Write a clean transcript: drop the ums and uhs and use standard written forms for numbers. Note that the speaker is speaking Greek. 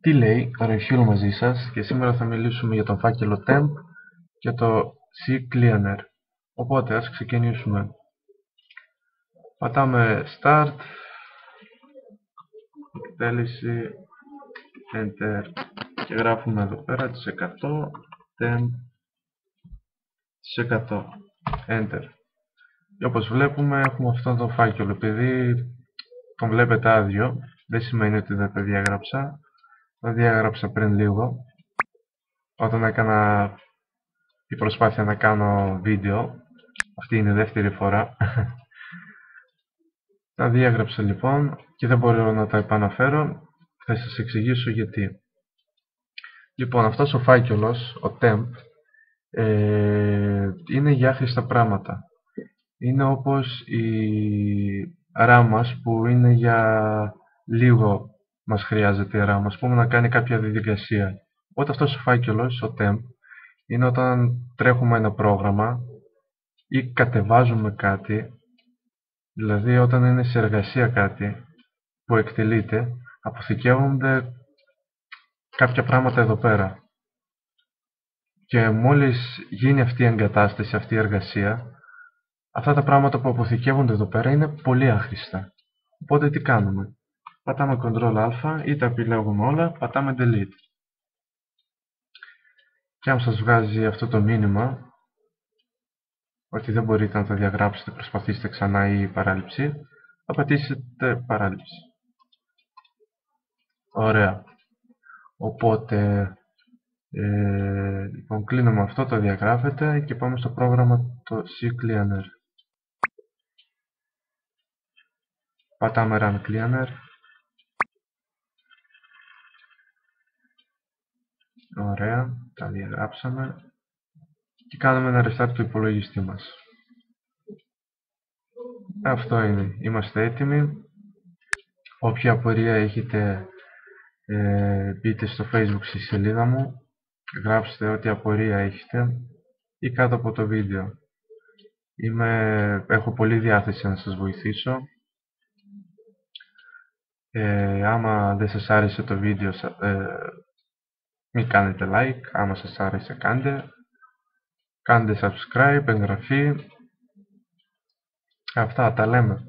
Τι λέει, Ροχίλ μαζί σας και σήμερα θα μιλήσουμε για τον φάκελο Temp και το CCleaner. Οπότε ας ξεκινήσουμε. Πατάμε Start, εκτέλεση, Enter και γράφουμε εδώ πέρα τις 100, Temp, τις 100, Enter. Και όπως βλέπουμε έχουμε αυτόν τον φάκελο. Επειδή τον βλέπετε άδειο, δεν σημαίνει ότι δεν το διάγραψα. Το διάγραψα πριν λίγο, όταν έκανα η προσπάθεια να κάνω βίντεο. Αυτή είναι η δεύτερη φορά. Τα διάγραψα λοιπόν και δεν μπορώ να τα επαναφέρω. Θα σας εξηγήσω γιατί. Λοιπόν, αυτός ο φάκελος, ο temp, είναι για άχρηστα πράγματα. Είναι όπως η RAM μας που είναι για λίγο μας χρειάζεται η RAM, ας πούμε να κάνει κάποια διαδικασία. Οπότε αυτός ο φάκελος, ο temp, είναι όταν τρέχουμε ένα πρόγραμμα ή κατεβάζουμε κάτι, δηλαδή όταν είναι σε εργασία κάτι που εκτελείται, αποθηκεύονται κάποια πράγματα εδώ πέρα. Και μόλις γίνει αυτή η εγκατάσταση, αυτή η εργασία, αυτά τα πράγματα που αποθηκεύονται εδώ πέρα είναι πολύ άχρηστα. Οπότε τι κάνουμε? Πατάμε Ctrl Α ή τα επιλέγουμε όλα, πατάμε Delete. Και αν σας βγάζει αυτό το μήνυμα ότι δεν μπορείτε να τα διαγράψετε, προσπαθήστε ξανά ή παράληψη, θα πατήσετε παράληψη. Ωραία. Οπότε, λοιπόν, κλείνουμε αυτό, το διαγράφετε και πάμε στο πρόγραμμα το CCleaner. Πατάμε Run Cleaner. Ωραία, τα διαγράψαμε. Και κάνουμε ένα restart του υπολογιστή μας. Αυτό είναι. Είμαστε έτοιμοι. Όποια απορία έχετε, μπείτε στο Facebook στη σελίδα μου, γράψτε ό,τι απορία έχετε ή κάτω από το βίντεο. Έχω πολύ διάθεση να σας βοηθήσω. Άμα δεν σας άρεσε το βίντεο, μην κάνετε like. Άμα σας άρεσε, κάντε subscribe, εγγραφή. Αυτά τα λέμε.